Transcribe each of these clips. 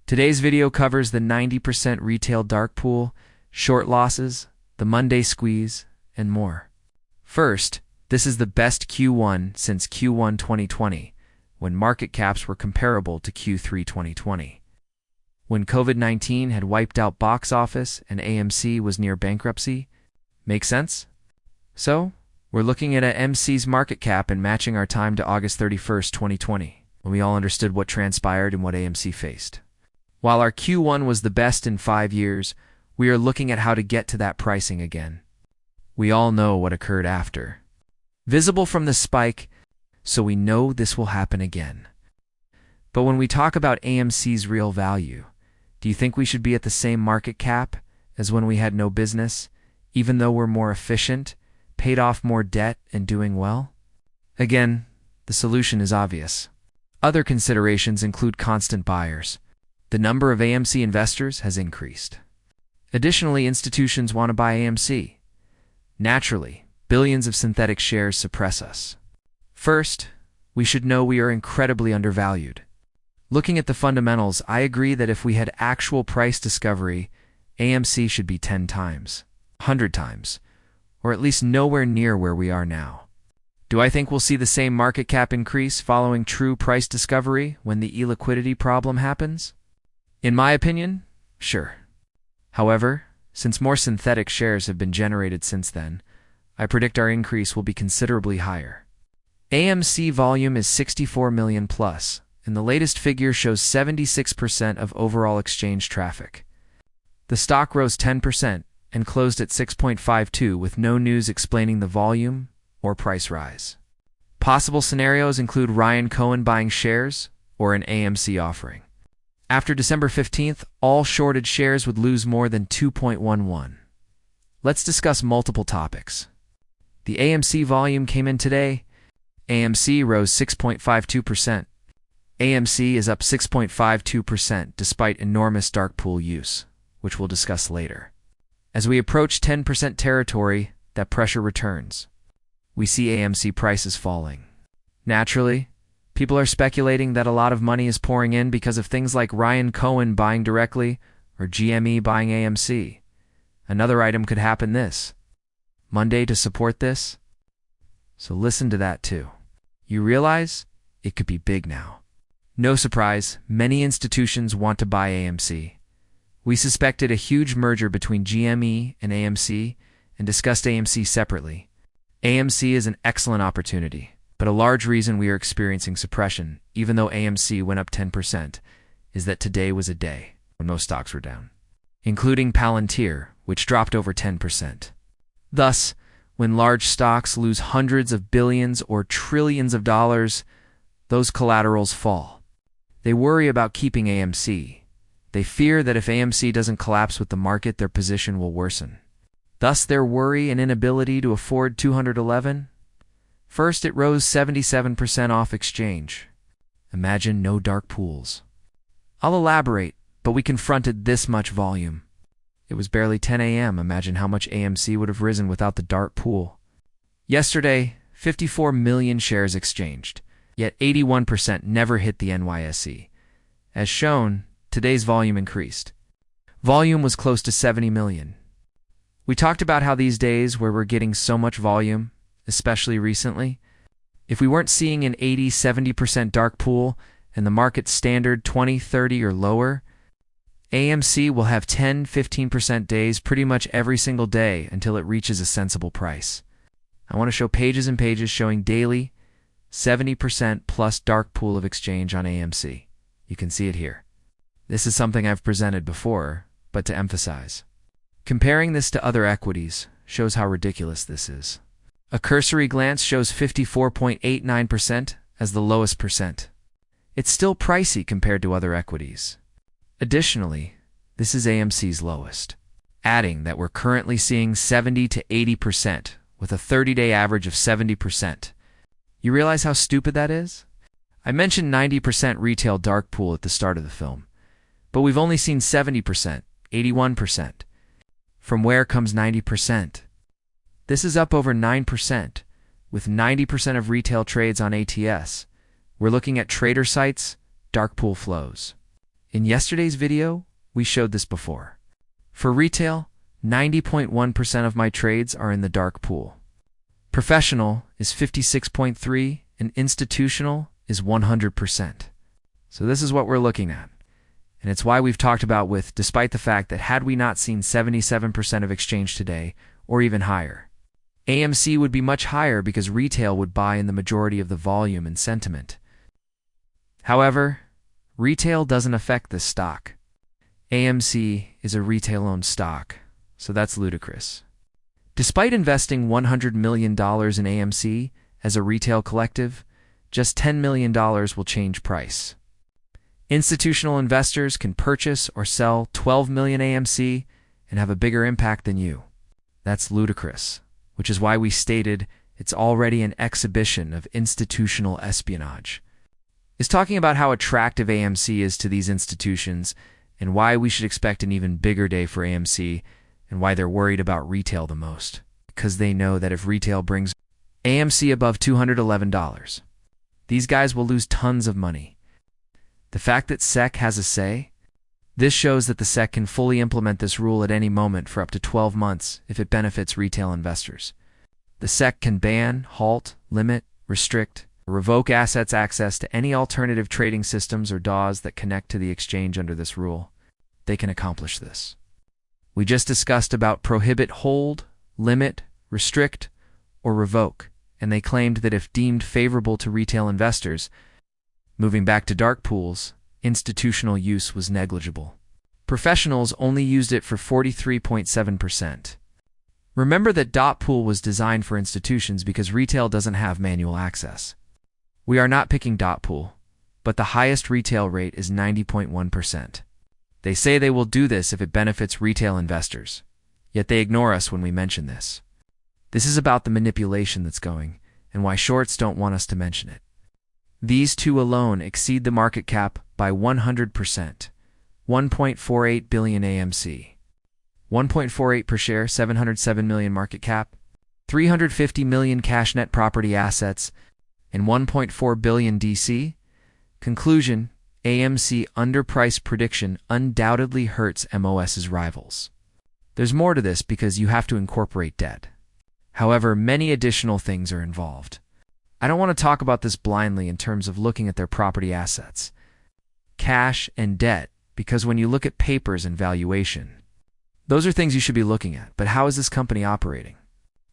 Today's video covers the 90% retail dark pool, short losses, the Monday squeeze, and more. First, this is the best Q1 since Q1 2020, when market caps were comparable to Q3 2020. When COVID-19 had wiped out box office and AMC was near bankruptcy. Make sense? So, we're looking at AMC's market cap and matching our time to August 31st, 2020, when we all understood what transpired and what AMC faced. While our Q1 was the best in 5 years, we are looking at how to get to that pricing again. We all know what occurred after. Visible from the spike, so we know this will happen again. But when we talk about AMC's real value, do you think we should be at the same market cap as when we had no business, even though we're more efficient, paid off more debt, and doing well? Again, the solution is obvious. Other considerations include constant buyers. The number of AMC investors has increased. Additionally, institutions want to buy AMC. Naturally, billions of synthetic shares suppress us. First, we should know we are incredibly undervalued. Looking at the fundamentals, I agree that if we had actual price discovery, AMC should be 10 times, 100 times, or at least nowhere near where we are now. Do I think we'll see the same market cap increase following true price discovery when the illiquidity problem happens? In my opinion, sure. However, since more synthetic shares have been generated since then, I predict our increase will be considerably higher. AMC volume is 64 million plus, and the latest figure shows 76% of overall exchange traffic. The stock rose 10% and closed at 6.52 with no news explaining the volume or price rise. Possible scenarios include Ryan Cohen buying shares or an AMC offering. After December 15th, all shorted shares would lose more than 2.11. Let's discuss multiple topics. The AMC volume came in today. AMC rose 6.52%. AMC is up 6.52% despite enormous dark pool use, which we'll discuss later. As we approach 10% territory, that pressure returns. We see AMC prices falling. Naturally, people are speculating that a lot of money is pouring in because of things like Ryan Cohen buying directly or GME buying AMC. Another item could happen this Monday to support this. So listen to that too. You realize it could be big now. No surprise, many institutions want to buy AMC. We suspected a huge merger between GME and AMC and discussed AMC separately. AMC is an excellent opportunity, but a large reason we are experiencing suppression, even though AMC went up 10%, is that today was a day when most stocks were down, including Palantir, which dropped over 10%. Thus, when large stocks lose hundreds of billions or trillions of dollars, those collaterals fall. They worry about keeping AMC. They fear that if AMC doesn't collapse with the market, their position will worsen. Thus, their worry and inability to afford 211. First, it rose 77% off exchange. Imagine no dark pools. I'll elaborate, but we confronted this much volume. It was barely 10 a.m. Imagine how much AMC would have risen without the dark pool. Yesterday, 54 million shares exchanged, yet 81% never hit the NYSE. As shown, today's volume increased. Volume was close to 70 million. We talked about how these days where we're getting so much volume, especially recently, if we weren't seeing an 80-70% dark pool and the market standard 20-30 or lower, AMC will have 10-15% days pretty much every single day until it reaches a sensible price. I want to show pages and pages showing daily 70% plus dark pool of exchange on AMC. You can see it here. This is something I've presented before, but to emphasize. Comparing this to other equities shows how ridiculous this is. A cursory glance shows 54.89% as the lowest percent. It's still pricey compared to other equities. Additionally, this is AMC's lowest. Adding that we're currently seeing 70 to 80% with a 30-day average of 70%. You realize how stupid that is? I mentioned 90% retail dark pool at the start of the film, but we've only seen 70%, 81%. From where comes 90%? This is up over 9%, with 90% of retail trades on ATS. We're looking at trader sites, dark pool flows. In yesterday's video, we showed this before. For retail, 90.1% of my trades are in the dark pool. Professional is 56.3% and institutional is 100%. So this is what we're looking at. And it's why we've talked about despite the fact that had we not seen 77% of exchange today, or even higher, AMC would be much higher because retail would buy in the majority of the volume and sentiment. However, retail doesn't affect this stock. AMC is a retail-owned stock, so that's ludicrous. Despite investing $100 million in AMC as a retail collective, just $10 million will change price. Institutional investors can purchase or sell 12 million AMC and have a bigger impact than you. That's ludicrous, which is why we stated it's already an exhibition of institutional espionage. It's talking about how attractive AMC is to these institutions and why we should expect an even bigger day for AMC and why they're worried about retail the most. Because they know that if retail brings AMC above $211, these guys will lose tons of money. The fact that SEC has a say, this shows that the SEC can fully implement this rule at any moment for up to 12 months if it benefits retail investors. The SEC can ban, halt, limit, restrict, or revoke assets access to any alternative trading systems or DAOs that connect to the exchange under this rule. They can accomplish this. We just discussed about prohibit, hold, limit, restrict, or revoke, and they claimed that if deemed favorable to retail investors, moving back to dark pools, institutional use was negligible. Professionals only used it for 43.7%. Remember that dot pool was designed for institutions because retail doesn't have manual access. We are not picking dot pool, but the highest retail rate is 90.1%. They say they will do this if it benefits retail investors, yet they ignore us when we mention this. This is about the manipulation that's going, and why shorts don't want us to mention it. These two alone exceed the market cap by 100%. 1.48 billion AMC. 1.48 per share, 707 million market cap, 350 million cash net property assets, and 1.4 billion DC. Conclusion, AMC underprice prediction undoubtedly hurts MOS's rivals. There's more to this because you have to incorporate debt. However, many additional things are involved. I don't want to talk about this blindly in terms of looking at their property assets, cash, and debt, because when you look at papers and valuation, those are things you should be looking at. But how is this company operating?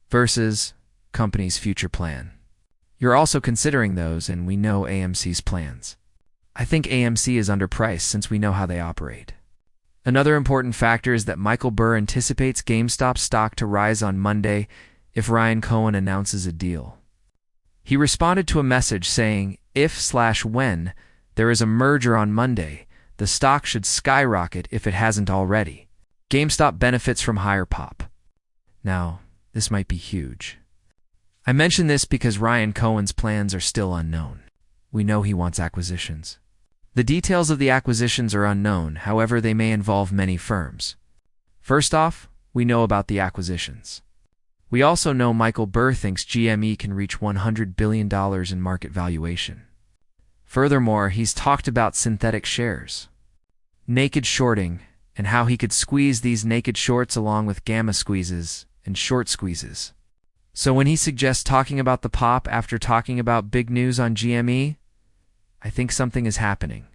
Versus company's future plan. You're also considering those, and we know AMC's plans. I think AMC is underpriced since we know how they operate. Another important factor is that Michael Burr anticipates GameStop stock to rise on Monday if Ryan Cohen announces a deal. He responded to a message saying, if/when there is a merger on Monday, the stock should skyrocket if it hasn't already. GameStop benefits from higher pop. Now, this might be huge. I mention this because Ryan Cohen's plans are still unknown. We know he wants acquisitions. The details of the acquisitions are unknown, however they may involve many firms. First off, we know about the acquisitions. We also know Michael Burr thinks GME can reach $100 billion in market valuation. Furthermore, he's talked about synthetic shares, naked shorting, and how he could squeeze these naked shorts along with gamma squeezes and short squeezes. So when he suggests talking about the pop after talking about big news on GME, I think something is happening.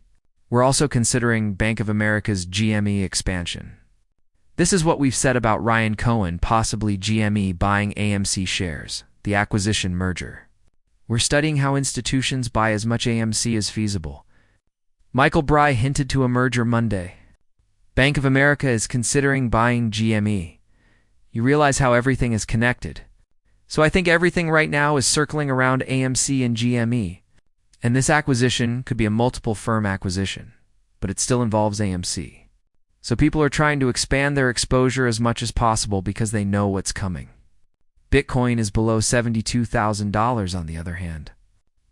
We're also considering Bank of America's GME expansion. This is what we've said about Ryan Cohen possibly GME buying AMC shares, the acquisition merger. We're studying how institutions buy as much AMC as feasible. Michael Burr hinted to a merger Monday. Bank of America is considering buying GME. You realize how everything is connected. So I think everything right now is circling around AMC and GME. And this acquisition could be a multiple firm acquisition, but it still involves AMC. So people are trying to expand their exposure as much as possible because they know what's coming. Bitcoin is below $72,000 on the other hand.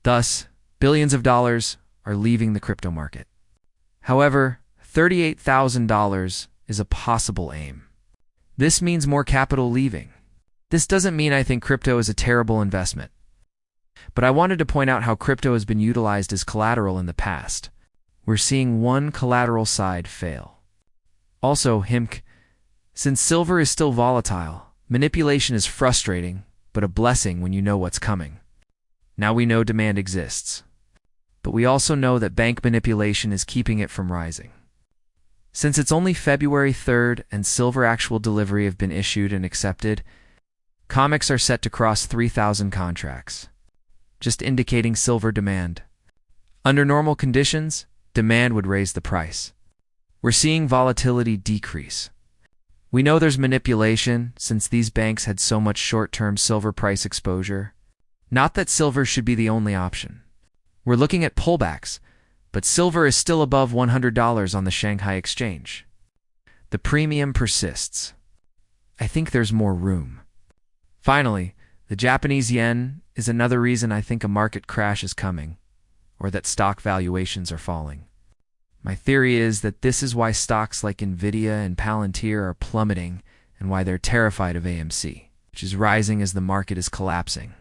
Thus, billions of dollars are leaving the crypto market. However, $38,000 is a possible aim. This means more capital leaving. This doesn't mean I think crypto is a terrible investment. But I wanted to point out how crypto has been utilized as collateral in the past. we're seeing one collateral side fail. Also, since silver is still volatile, manipulation is frustrating, but a blessing when you know what's coming. Now we know demand exists. But we also know that bank manipulation is keeping it from rising. Since it's only February 3rd and silver actual delivery have been issued and accepted, comics are set to cross 3,000 contracts, just indicating silver demand. Under normal conditions, demand would raise the price. We're seeing volatility decrease. We know there's manipulation since these banks had so much short-term silver price exposure. Not that silver should be the only option. We're looking at pullbacks, but silver is still above $100 on the Shanghai exchange. The premium persists. I think there's more room. Finally, the Japanese yen is another reason I think a market crash is coming, or that stock valuations are falling. My theory is that this is why stocks like Nvidia and Palantir are plummeting and why they're terrified of AMC, which is rising as the market is collapsing.